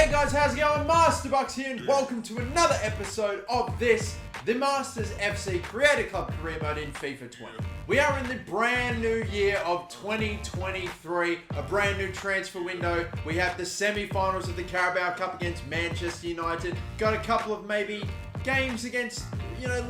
Hey guys, how's it going? Masterbucks here, and welcome to another episode of this, the Masters FC Creator Club Career Mode in FIFA 20. We are in the brand new year of 2023, a brand new transfer window. We have the semi-finals of the Carabao Cup against Manchester United. Got a couple of maybe games against,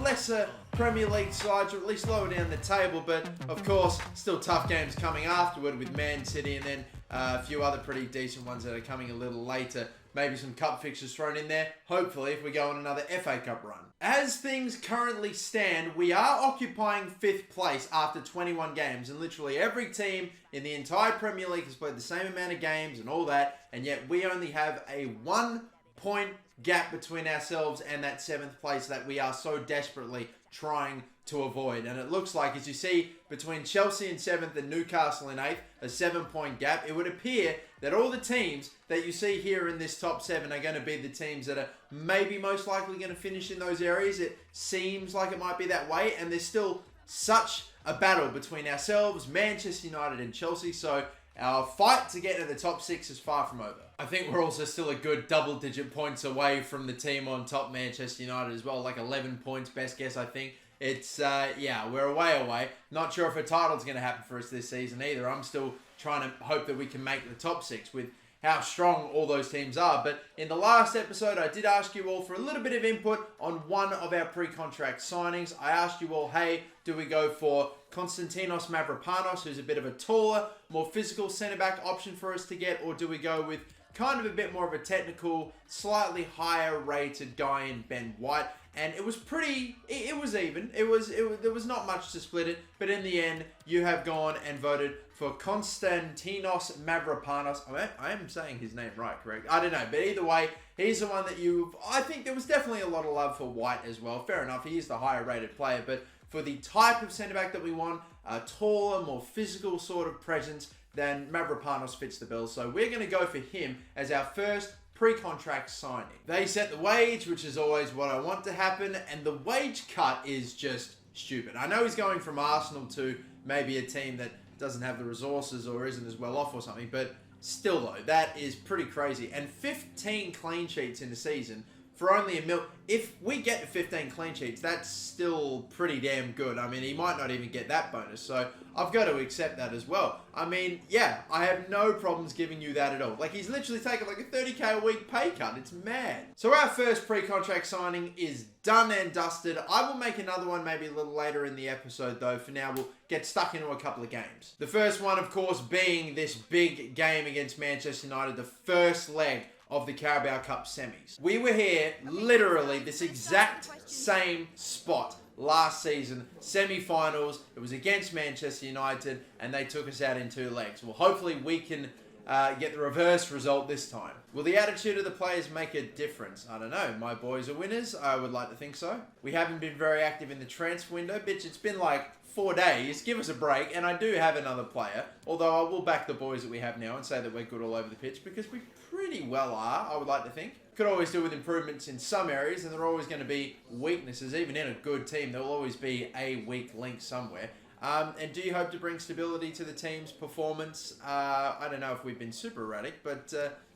lesser Premier League sides, or at least lower down the table, but of course, still tough games coming afterward with Man City, and then a few other pretty decent ones that are coming a little later. Maybe some cup fixtures thrown in there, hopefully, if we go on another FA Cup run. As things currently stand, we are occupying 5th place after 21 games, and literally every team in the entire Premier League has played the same amount of games and all that, and yet we only have a 1-point gap between ourselves and that 7th place that we are so desperately trying to avoid. And it looks like, as you see, between Chelsea in 7th and Newcastle in 8th, a 7-point gap. It would appear that all the teams that you see here in this top 7 are going to be the teams that are maybe most likely going to finish in those areas. It seems like it might be that way, and there's still such a battle between ourselves, Manchester United and Chelsea, so our fight to get to the top 6 is far from over. I think we're also still a good double-digit points away from the team on top, Manchester United, as well, like 11 points, best guess, I think. It's, we're a way away. Not sure if a title's going to happen for us this season either. I'm still trying to hope that we can make the top 6 with how strong all those teams are. But in the last episode, I did ask you all for a little bit of input on one of our pre-contract signings. I asked you all, hey, do we go for Konstantinos Mavropanos, who's a bit of a taller, more physical centre-back option for us to get, or do we go with kind of a bit more of a technical, slightly higher rated guy in Ben White? And it was pretty, it was even. There was not much to split it, but in the end, you have gone and voted for Konstantinos Mavropanos. I am saying his name right, correct? I don't know, but either way, he's the one that I think there was definitely a lot of love for White as well. Fair enough, he is the higher rated player, but for the type of centre-back that we want, a taller, more physical sort of presence, then Mavropanos fits the bill. So we're going to go for him as our first pre-contract signing. They set the wage, which is always what I want to happen, and the wage cut is just stupid. I know he's going from Arsenal to maybe a team that doesn't have the resources or isn't as well off or something, but still though, that is pretty crazy. And 15 clean sheets in the season for only $1 million. If we get to 15 clean sheets, that's still pretty damn good. I mean, he might not even get that bonus, so I've got to accept that as well. I mean, yeah, I have no problems giving you that at all. Like, he's literally taken like a 30k a week pay cut. It's mad. So our first pre-contract signing is done and dusted. I will make another one maybe a little later in the episode, though. For now, we'll get stuck into a couple of games. The first one, of course, being this big game against Manchester United, the first leg of the Carabao Cup semis. We were here, literally, this exact same spot last season, semi-finals. It was against Manchester United, and they took us out in 2 legs. Well, hopefully we can get the reverse result this time. Will the attitude of the players make a difference? I don't know. My boys are winners. I would like to think so. We haven't been very active in the transfer window. Bitch, it's been like 4 days. Give us a break. And I do have another player, although I will back the boys that we have now and say that we're good all over the pitch, because we pretty well are, I would like to think. Could always do with improvements in some areas, and there are always going to be weaknesses. Even in a good team, there will always be a weak link somewhere. And do you hope to bring stability to the team's performance? I don't know if we've been super erratic, but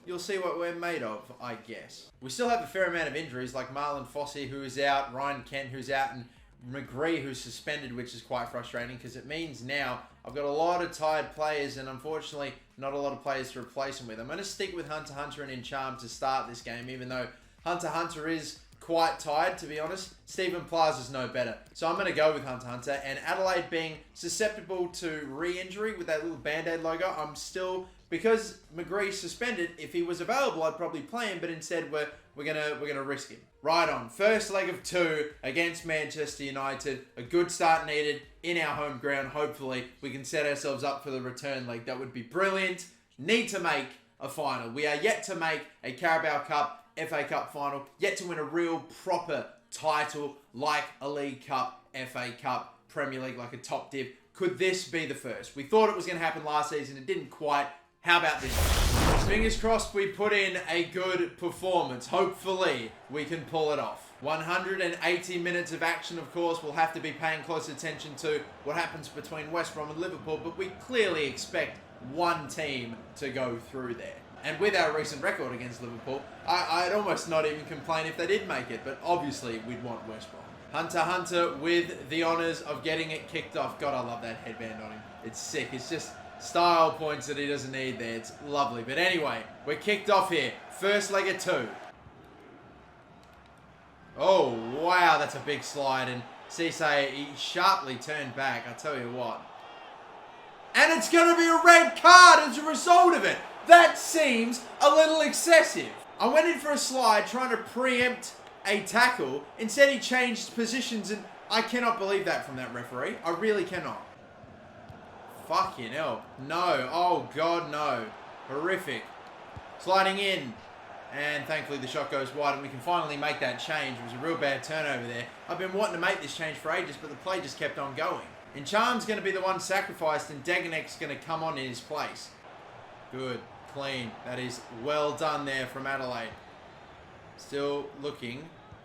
you'll see what we're made of, I guess. We still have a fair amount of injuries, like Marlon Fossey, who is out, Ryan Kent, who's out, and McGree, who's suspended, which is quite frustrating, because it means now I've got a lot of tired players, and unfortunately, not a lot of players to replace them with. I'm going to stick with Hunter and Incham to start this game, even though Hunter is quite tired, to be honest. Stephen Plaza's no better. So I'm going to go with Hunter. And Adelaide being susceptible to re-injury with that little Band-Aid logo, I'm still, because McGree's suspended, if he was available, I'd probably play him, but instead we're gonna risk him. Right on. First leg of 2 against Manchester United. A good start needed in our home ground. Hopefully, we can set ourselves up for the return leg. That would be brilliant. Need to make a final. We are yet to make a Carabao Cup, FA Cup final. Yet to win a real proper title like a League Cup, FA Cup, Premier League, like a top div. Could this be the first? We thought it was going to happen last season. It didn't quite. How about this? Fingers crossed we put in a good performance. Hopefully we can pull it off. 180 minutes of action, of course. We'll have to be paying close attention to what happens between West Brom and Liverpool, but we clearly expect one team to go through there. And with our recent record against Liverpool, I'd almost not even complain if they did make it, but obviously we'd want West Brom. Hunter with the honours of getting it kicked off. God, I love that headband on him. It's sick. It's just style points that he doesn't need there. It's lovely. But anyway, we're kicked off here. First leg of 2. Oh, wow, that's a big slide. And Cisse, he sharply turned back, I tell you what. And it's going to be a red card as a result of it. That seems a little excessive. I went in for a slide trying to preempt a tackle. Instead, he changed positions, and I cannot believe that from that referee. I really cannot. Fucking hell. No. Oh, God, no. Horrific. Sliding in. And thankfully the shot goes wide and we can finally make that change. It was a real bad turnover there. I've been wanting to make this change for ages, but the play just kept on going. And Charm's going to be the one sacrificed and Deganek's going to come on in his place. Good. Clean. That is well done there from Adelaide. Still looking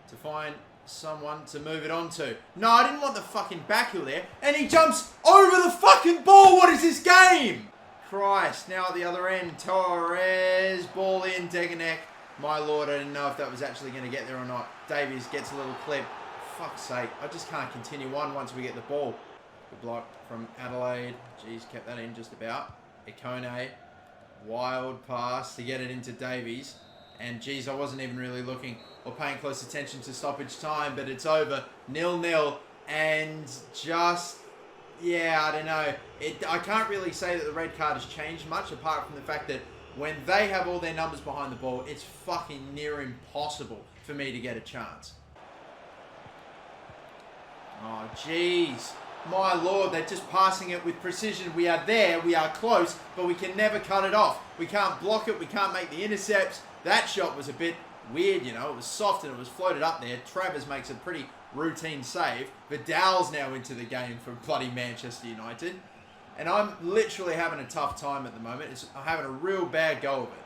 to find someone to move it on to. No, I didn't want the fucking back heel there. And he jumps over the fucking ball. What is this game? Christ. Now at the other end. Torres. Ball in. Deganek. My lord, I didn't know if that was actually going to get there or not. Davies gets a little clip. Fuck's sake. I just can't continue on once we get the ball. Good block from Adelaide. Jeez, kept that in just about. Ikone. Wild pass to get it into Davies. And geez, I wasn't even really looking or paying close attention to stoppage time, but it's over. 0-0. And just, yeah, I don't know. I can't really say that the red card has changed much, apart from the fact that when they have all their numbers behind the ball, it's fucking near impossible for me to get a chance. Oh, jeez. My lord, they're just passing it with precision. We are there, we are close, but we can never cut it off. We can't block it, we can't make the intercepts. That shot was a bit weird, you know. It was soft and it was floated up there. Travers makes a pretty routine save. Vidal's now into the game for bloody Manchester United. And I'm literally having a tough time at the moment. I'm having a real bad go of it.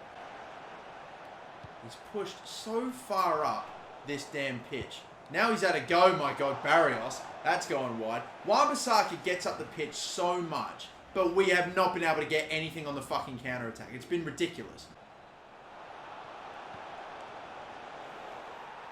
He's pushed so far up this damn pitch. Now he's had a go, my God, Barrios. That's going wide. Wan-Bissaka gets up the pitch so much, but we have not been able to get anything on the fucking counter-attack. It's been ridiculous.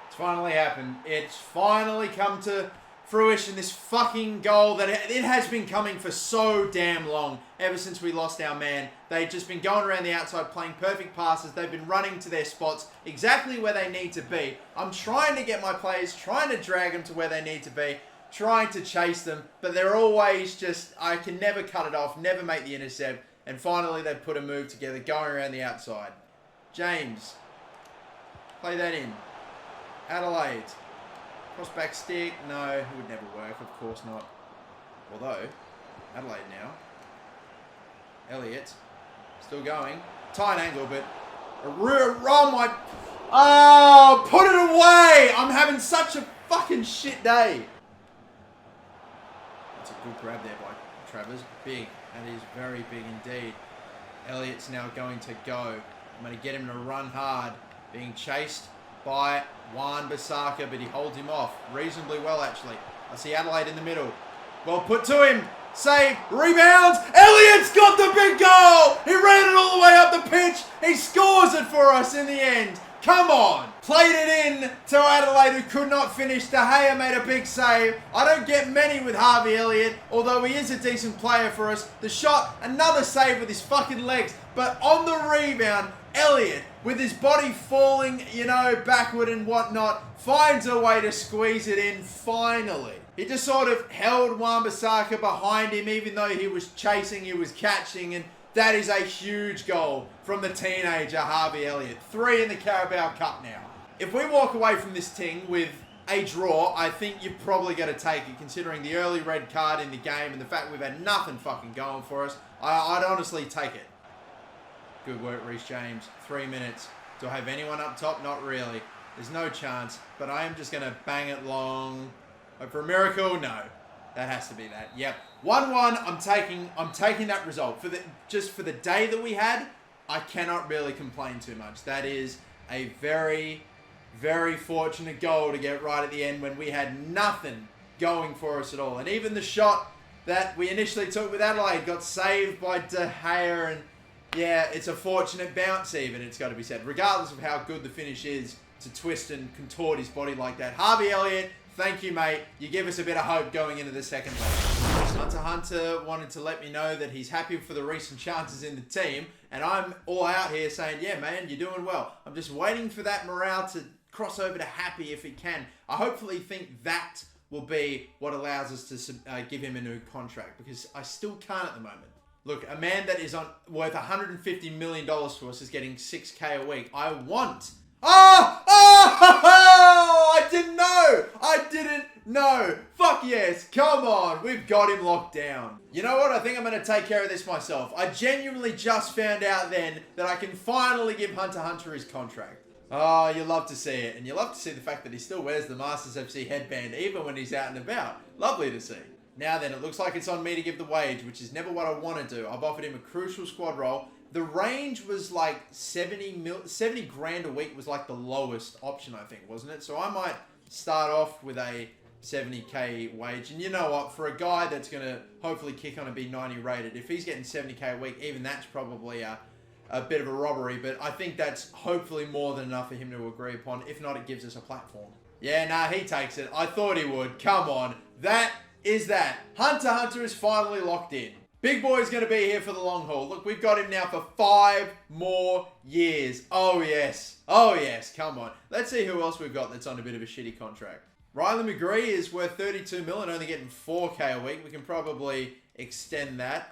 It's finally happened. It's finally come to fruition, this fucking goal that it has been coming for so damn long. Ever since we lost our man, they've just been going around the outside playing perfect passes. They've been running to their spots exactly where they need to be. I'm trying to get my players, trying to drag them to where they need to be, trying to chase them, but they're always just, I can never cut it off, never make the intercept, and finally they've put a move together going around the outside. James, play that in. Adelaide. Cross back stick. No, it would never work. Of course not. Although, Adelaide now. Elliott. Still going. Tight angle, but... Oh, my... Oh, put it away! I'm having such a fucking shit day. That's a good grab there by Travers. Big. That is very big indeed. Elliott's now going to go. I'm going to get him to run hard. Being chased by Wan-Bissaka, but he holds him off reasonably well, actually. I see Adelaide in the middle. Well put to him. Save. Rebounds. Elliott's got the big goal. He ran it all the way up the pitch. He scores it for us in the end. Come on. Played it in to Adelaide, who could not finish. De Gea made a big save. I don't get many with Harvey Elliott, although he is a decent player for us. The shot, another save with his fucking legs. But on the rebound, Elliott, with his body falling, you know, backward and whatnot, finds a way to squeeze it in finally. He just sort of held Wan-Bissaka behind him, even though he was chasing, he was catching, and that is a huge goal from the teenager Harvey Elliott. 3 in the Carabao Cup now. If we walk away from this thing with a draw, I think you're probably going to take it, considering the early red card in the game and the fact we've had nothing fucking going for us. I'd honestly take it. Good work, Reece James. 3 minutes. Do I have anyone up top? Not really. There's no chance, but I am just going to bang it long. Hope for a miracle? No. That has to be that. Yep. 1-1. I'm taking that result. Just for the day that we had, I cannot really complain too much. That is a very, very fortunate goal to get right at the end when we had nothing going for us at all. And even the shot that we initially took with Adelaide got saved by De Gea, and Yeah, it's a fortunate bounce even, it's got to be said. Regardless of how good the finish is to twist and contort his body like that. Harvey Elliott, thank you, mate. You give us a bit of hope going into the second leg. Hunter wanted to let me know that he's happy for the recent chances in the team. And I'm all out here saying, yeah, man, you're doing well. I'm just waiting for that morale to cross over to happy if it can. I hopefully think that will be what allows us to give him a new contract. Because I still can't at the moment. Look, a man that is worth $150 million to us is getting $6K a week. I want... I didn't know! I didn't know! Fuck yes, come on, we've got him locked down. You know what, I think I'm going to take care of this myself. I genuinely just found out then that I can finally give Hunter his contract. Oh, you love to see it, and you love to see the fact that he still wears the Masters FC headband even when he's out and about. Lovely to see. Now then, it looks like it's on me to give the wage, which is never what I want to do. I've offered him a crucial squad role. The range was like 70 grand a week was like the lowest option, I think, wasn't it? So I might start off with a 70K wage. And you know what? For a guy that's going to hopefully kick on and be 90 rated, if he's getting 70K a week, even that's probably a bit of a robbery. But I think that's hopefully more than enough for him to agree upon. If not, it gives us a platform. Yeah, nah, he takes it. I thought he would. Come on. That is that. Hunter is finally locked in. Big boy's going to be here for the long haul. Look, we've got him now for 5 more years. Oh, yes. Oh, yes. Come on. Let's see who else we've got that's on a bit of a shitty contract. Riley McGree is worth 32 mil and only getting 4K a week. We can probably extend that.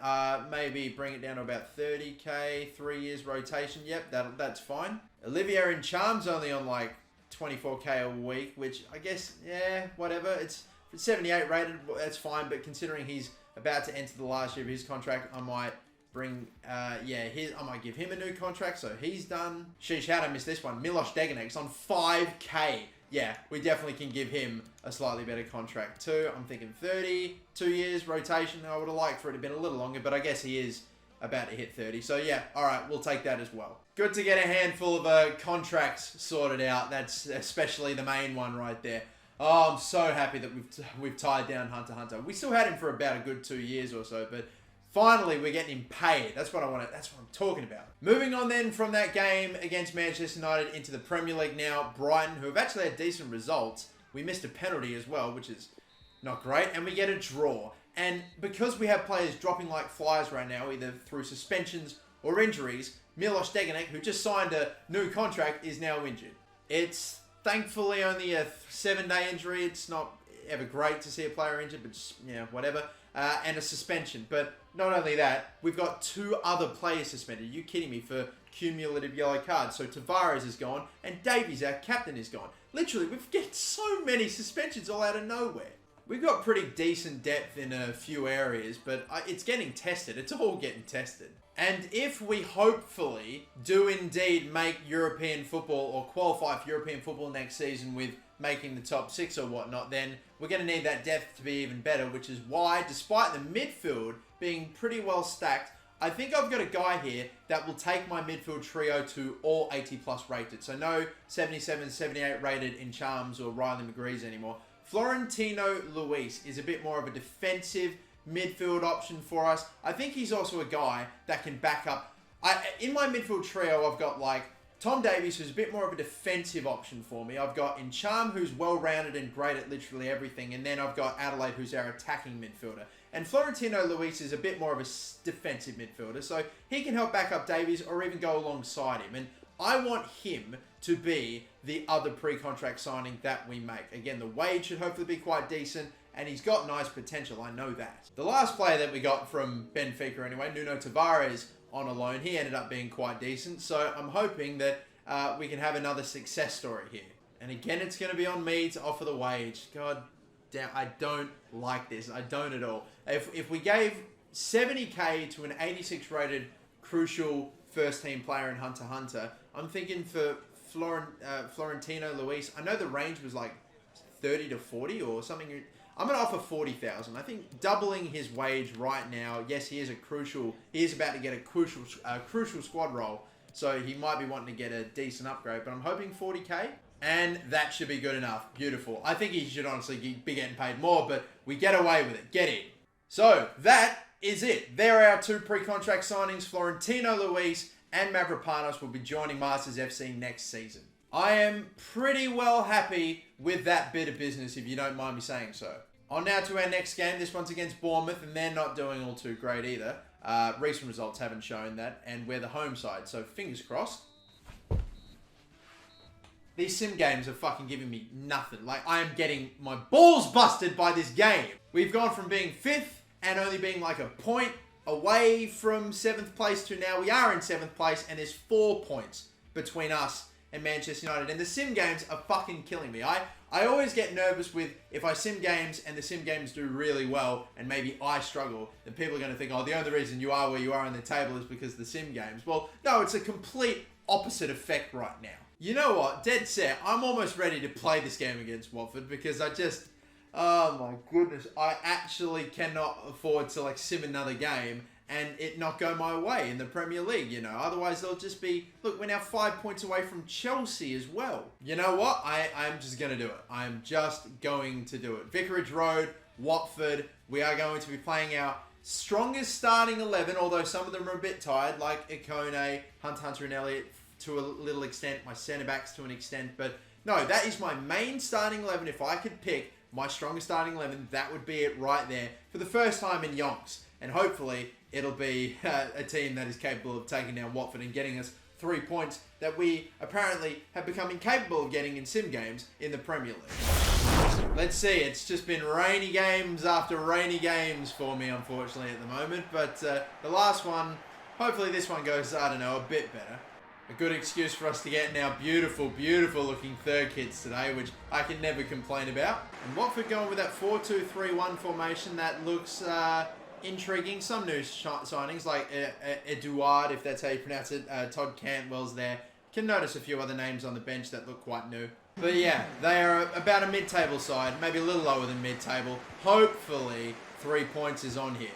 Maybe bring it down to about 30K, 3 years rotation. Yep, that's fine. Olivier Ncham's only on like 24K a week, which I guess, yeah, whatever. It's 78 rated, that's fine. But considering he's about to enter the last year of his contract, I might bring, I might give him a new contract, so he's done. Sheesh, how'd I miss this one? Milos Degenek's on 5K. Yeah, we definitely can give him a slightly better contract too. I'm thinking 30, 2 years rotation. I would have liked for it to have been a little longer, but I guess he is about to hit 30. So yeah, all right, we'll take that as well. Good to get a handful of contracts sorted out. That's especially the main one right there. Oh, I'm so happy that we've tied down Hunter. We still had him for about a good 2 years or so, but finally we're getting him paid. That's what I want. That's what I'm talking about. Moving on then from that game against Manchester United into the Premier League now. Brighton, who have actually had decent results. We missed a penalty as well, which is not great, and we get a draw. And because we have players dropping like flies right now, either through suspensions or injuries, Milos Degenek, who just signed a new contract, is now injured. It's thankfully only a 7-day injury. It's not ever great to see a player injured, but just, yeah, whatever. And a suspension. But not only that, we've got 2 other players suspended. Are you kidding me? For cumulative yellow cards. So Tavares is gone, and Davies, our captain, is gone. Literally, we've got so many suspensions all out of nowhere. We've got pretty decent depth in a few areas, but it's getting tested. It's all getting tested. And if we hopefully do indeed make European football or qualify for European football next season with making the top 6 or whatnot, then we're going to need that depth to be even better, which is why, despite the midfield being pretty well stacked, I think I've got a guy here that will take my midfield trio to all 80 plus rated. So no 77, 78 rated in Charms or Riley McGree's anymore. Florentino Luis is a bit more of a defensive midfield option for us. I think he's also a guy that can back up. In my midfield trio, I've got like Tom Davies, who's a bit more of a defensive option for me. I've got Incham, who's well-rounded and great at literally everything. And then I've got Adelaide, who's our attacking midfielder. And Florentino Luis is a bit more of a defensive midfielder. So he can help back up Davies or even go alongside him. And I want him to be the other pre-contract signing that we make. Again, the wage should hopefully be quite decent. And he's got nice potential, I know that. The last player that we got from Benfica anyway, Nuno Tavares, on a loan, he ended up being quite decent. So I'm hoping that we can have another success story here. And again, it's going to be on me to offer the wage. God damn, I don't like this. I don't at all. If we gave 70K to an 86 rated crucial first team player in Hunter, I'm thinking for Florentino Luis, I know the range was like 30 to 40 or something. I'm going to offer 40,000. I think doubling his wage right now. Yes, he is about to get a crucial squad role. So he might be wanting to get a decent upgrade, but I'm hoping 40K. And that should be good enough. Beautiful. I think he should honestly be getting paid more, but we get away with it. Get in. So that is it. There are our two pre-contract signings. Florentino Luis and Mavropanos will be joining Masters FC next season. I am pretty well happy with that bit of business, if you don't mind me saying so. On now to our next game. This one's against Bournemouth, and they're not doing all too great either. Recent results haven't shown that, and we're the home side, so fingers crossed. These sim games are fucking giving me nothing. Like, I am getting my balls busted by this game. We've gone from being 5th and only being like a point away from 7th place to now we are in 7th place, and there's 4 points between us and Manchester United. And the sim games are fucking killing me. I always get nervous with if I sim games and the sim games do really well and maybe I struggle, then people are going to think, oh, the only reason you are where you are on the table is because of the sim games. Well, no, it's a complete opposite effect right now. You know what? Dead set. I'm almost ready to play this game against Watford because oh my goodness, I actually cannot afford to like sim another game and it not go my way in the Premier League, you know. Otherwise, they'll just be, look, we're now 5 points away from Chelsea as well. You know what? I'm just going to do it. I'm just going to do it. Vicarage Road, Watford. We are going to be playing our strongest starting 11, although some of them are a bit tired, like Ikone, Hunter and Elliott to a little extent, my centre-backs to an extent. But no, that is my main starting 11. If I could pick my strongest starting 11, that would be it right there for the first time in yonks. And hopefully, it'll be a team that is capable of taking down Watford and getting us 3 points that we apparently have become incapable of getting in sim games in the Premier League. Let's see. It's just been rainy games after rainy games for me, unfortunately, at the moment. But the last one, hopefully this one goes, I don't know, a bit better. A good excuse for us to get in our beautiful, beautiful looking third kits today, which I can never complain about. And Watford going with that 4-2-3-1 formation that looks intriguing. Some new signings like Eduard, if that's how you pronounce it. Todd Cantwell's there. Can notice a few other names on the bench that look quite new. But yeah, they are about a mid-table side, maybe a little lower than mid-table. Hopefully 3 points is on here.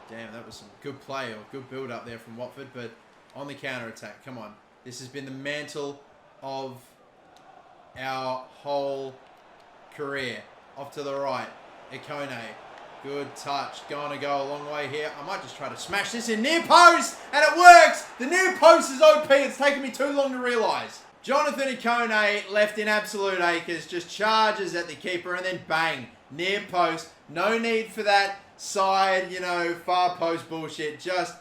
Damn, that was some good play or good build-up there from Watford, but on the counter-attack, come on. This has been the mantle of our whole career. Off to the right, Ikone. Good touch. Going to go a long way here. I might just try to smash this in near post, and it works! The near post is OP. It's taken me too long to realise. Jonathan Ikone, left in absolute acres, just charges at the keeper, and then bang, near post. No need for that side, you know, far post bullshit. Just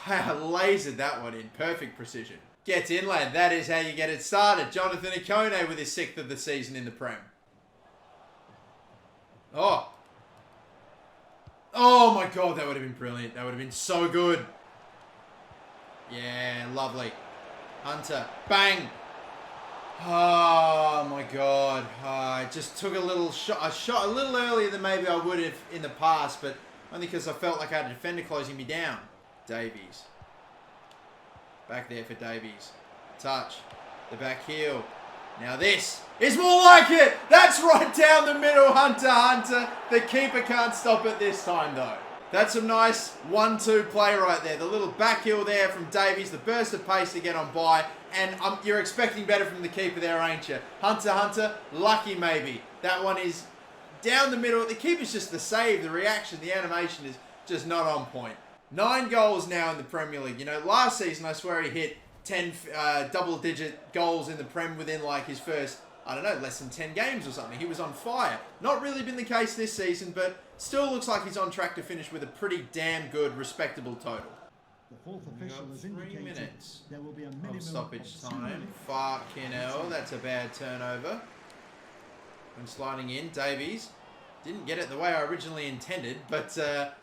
lasered that one in. Perfect precision. Gets in, lad. That is how you get it started. Jonathan Ikone with his 6th of the season in the Prem. Oh. Oh my God, that would have been brilliant. That would have been so good. Yeah, lovely. Hunter. Bang. Oh my God. I just took a little shot. I shot a little earlier than maybe I would have in the past, but only because I felt like I had a defender closing me down. Davies. Back there for Davies. Touch. The back heel. Now this is more like it. That's right down the middle, Hunter. The keeper can't stop it this time, though. That's some nice 1-2 play right there. The little back heel there from Davies. The burst of pace to get on by. And you're expecting better from the keeper there, ain't you? Hunter, lucky maybe. That one is down the middle. The keeper's just the save, the reaction, the animation is just not on point. 9 goals now in the Premier League. You know, last season I swear he hit 10 double-digit goals in the Prem within like his first, I don't know, less than 10 games or something. He was on fire. Not really been the case this season, but still looks like he's on track to finish with a pretty damn good, respectable total. The fourth official has 3 indicated minutes there will be a minimum of stoppage of 2 time. minutes. Fucking hell, that's a bad turnover. When sliding in, Davies didn't get it the way I originally intended, but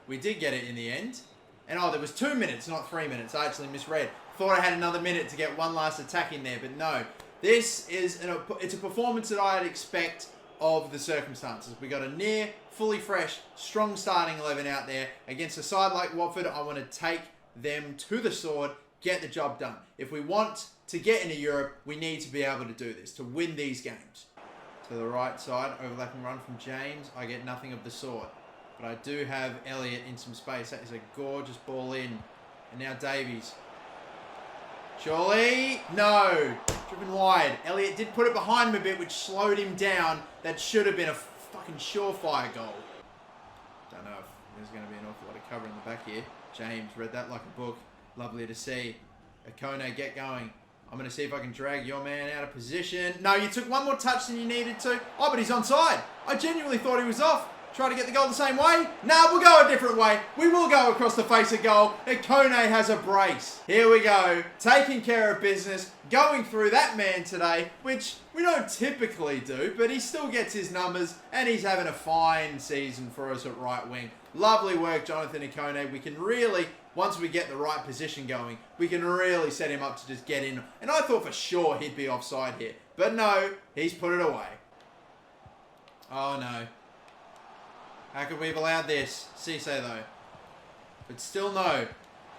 we did get it in the end. And oh, there was 2 minutes, not 3 minutes. I actually misread. Thought I had another minute to get one last attack in there, but no. This is it's a performance that I'd expect of the circumstances. We got a near, fully fresh, strong starting 11 out there against a side like Watford. I want to take them to the sword, get the job done. If we want to get into Europe, we need to be able to do this, to win these games. To the right side, overlapping run from James. I get nothing of the sort. But I do have Elliott in some space. That is a gorgeous ball in. And now Davies. Surely, no. Driven wide. Elliott did put it behind him a bit, which slowed him down. That should have been a fucking surefire goal. Don't know if there's going to be an awful lot of cover in the back here. James read that like a book. Lovely to see. Akone, get going. I'm going to see if I can drag your man out of position. No, you took one more touch than you needed to. Oh, but he's onside. I genuinely thought he was off. Try to get the goal the same way? Nah, we'll go a different way. We will go across the face of goal. Akone has a brace. Here we go. Taking care of business. Going through that man today, which we don't typically do, but he still gets his numbers, and he's having a fine season for us at right wing. Lovely work, Jonathan Akone. We can really, once we get the right position going, we can really set him up to just get in. And I thought for sure he'd be offside here. But no, he's put it away. Oh no. How could we have allowed this? Cisse though. But still no.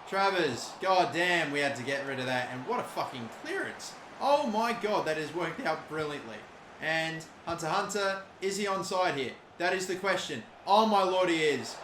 Travers. God damn, we had to get rid of that. And what a fucking clearance. Oh my god, that has worked out brilliantly. And Hunter, is he onside here? That is the question. Oh my lord, he is.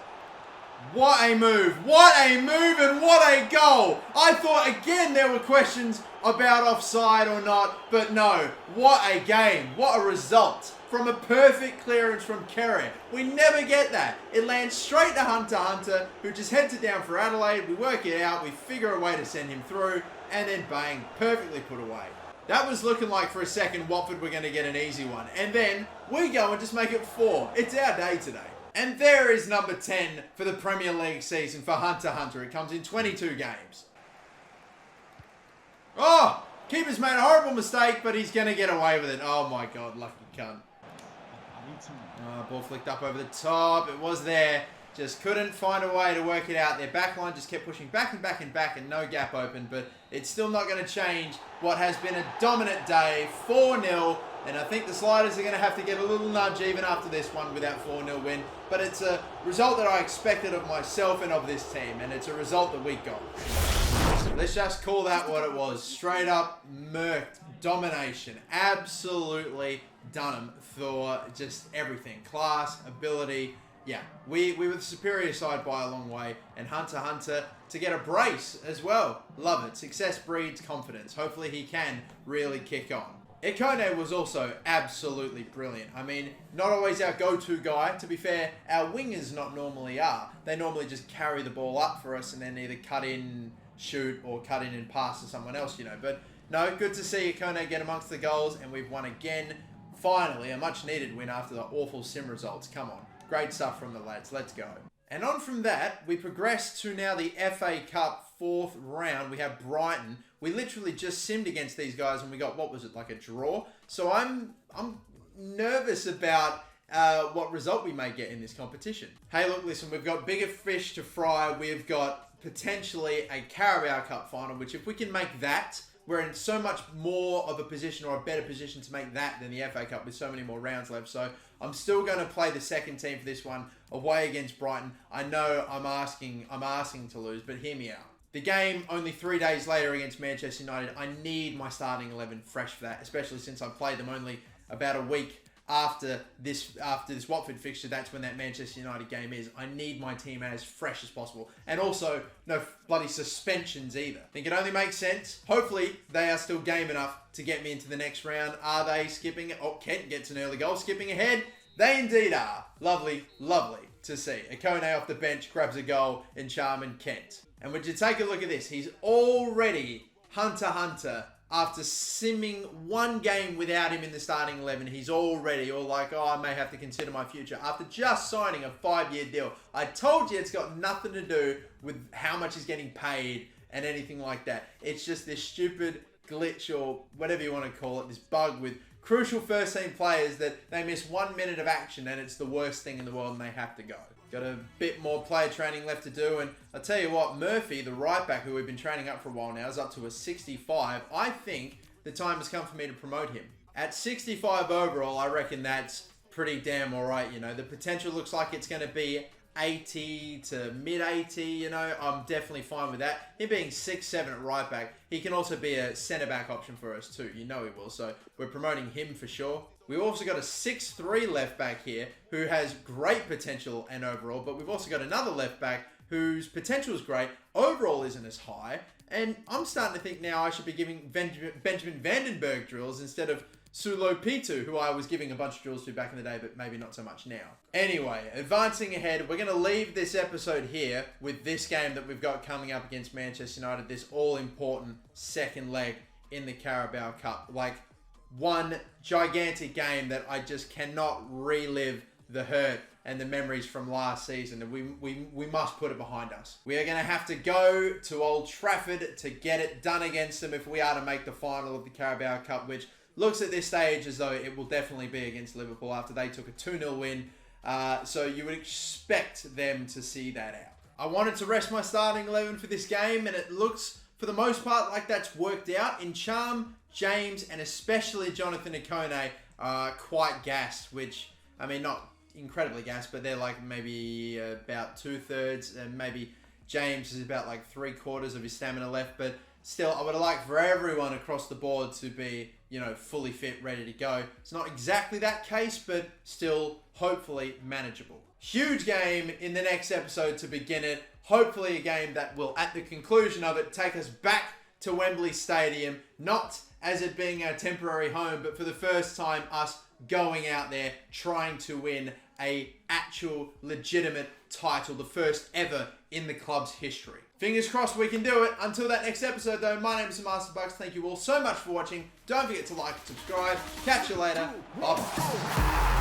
What a move. What a move and what a goal. I thought again there were questions about offside or not. But no. What a game. What a result. From a perfect clearance from Kerry. We never get that. It lands straight to Hunter, who just heads it down for Adelaide. We work it out. We figure a way to send him through. And then bang, perfectly put away. That was looking like for a second Watford were going to get an easy one. And then we go and just make it 4. It's our day today. And there is number 10 for the Premier League season for Hunter. It comes in 22 games. Oh, keeper's made a horrible mistake, but he's going to get away with it. Oh my God, lucky cunt. Oh, ball flicked up over the top. It was there. Just couldn't find a way to work it out. Their backline just kept pushing back and no gap open. But it's still not going to change what has been a dominant day. 4-0. And I think the Sliders are going to have to get a little nudge even after this one with that 4-0 win. But it's a result that I expected of myself and of this team. And it's a result that we got. So let's just call that what it was. Straight up murked. Domination. Absolutely done them for just everything. Class, ability. Yeah, we were the superior side by a long way. And Hunter to get a brace as well. Love it. Success breeds confidence. Hopefully he can really kick on. Akone was also absolutely brilliant. I mean, not always our go-to guy. To be fair, our wingers not normally are. They normally just carry the ball up for us and then either cut in, shoot, or cut in and pass to someone else, you know. But no, good to see Akone get amongst the goals, and we've won again. Finally, a much-needed win after the awful sim results. Come on. Great stuff from the lads. Let's go. And on from that, we progress to now the FA Cup 4th round. We have Brighton. We literally just simmed against these guys and we got, what was it, like a draw? So I'm nervous about what result we may get in this competition. Hey, look, listen, we've got bigger fish to fry. We've got potentially a Carabao Cup final, which if we can make that, we're in so much more of a position or a better position to make that than the FA Cup with so many more rounds left. So I'm still going to play the second team for this one away against Brighton. I know I'm asking to lose, but hear me out. The game only 3 days later against Manchester United. I need my starting 11 fresh for that, especially since I played them only about a week after this Watford fixture. That's when that Manchester United game is. I need my team as fresh as possible. And also, no bloody suspensions either. I think it only makes sense. Hopefully, they are still game enough to get me into the next round. Are they skipping it? Oh, Kent gets an early goal. Skipping ahead. They indeed are. Lovely, lovely to see. Akone off the bench grabs a goal in Charman Kent. And would you take a look at this? He's already Hunter. After simming one game without him in the starting 11, he's already all like, oh, I may have to consider my future. After just signing a 5-year deal. I told you it's got nothing to do with how much he's getting paid and anything like that. It's just this stupid glitch or whatever you want to call it, this bug with crucial first-team players that they miss 1 minute of action and it's the worst thing in the world and they have to go. Got a bit more player training left to do, and I'll tell you what, Murphy, the right back who we've been training up for a while now, is up to a 65. I think the time has come for me to promote him. At 65 overall, I reckon that's pretty damn alright, you know. The potential looks like it's going to be 80 to mid-80, you know. I'm definitely fine with that. Him being 6'7" at right back, he can also be a centre-back option for us too. You know he will, so we're promoting him for sure. We've also got a 6'3" left back here who has great potential and overall, but we've also got another left back whose potential is great, overall isn't as high, and I'm starting to think now I should be giving Benjamin Vandenberg drills instead of Sulo Pitu, who I was giving a bunch of drills to back in the day, but maybe not so much now. Anyway, advancing ahead, we're going to leave this episode here with this game that we've got coming up against Manchester United, this all-important second leg in the Carabao Cup. Like, one gigantic game that I just cannot relive the hurt and the memories from last season, and we must put it behind us. We are going to have to go to Old Trafford to get it done against them if we are to make the final of the Carabao Cup, which looks at this stage as though it will definitely be against Liverpool after they took a 2-0 win. So you would expect them to see that out. I wanted to rest my starting 11 for this game, and it looks, for the most part, like that's worked out. In Charm, James, and especially Jonathan Ikone are quite gassed, which, I mean, not incredibly gassed, but they're like maybe about 2/3, and maybe James is about like 3/4 of his stamina left, but still, I would have liked for everyone across the board to be, you know, fully fit, ready to go. It's not exactly that case, but still, hopefully, manageable. Huge game in the next episode to begin it. Hopefully a game that will, at the conclusion of it, take us back to Wembley Stadium, not as it being our temporary home, but for the first time, us going out there trying to win a actual legitimate title, the first ever in the club's history. Fingers crossed we can do it. Until that next episode though, my name is Master Bucks. Thank you all so much for watching. Don't forget to like and subscribe. Catch you later. Bye.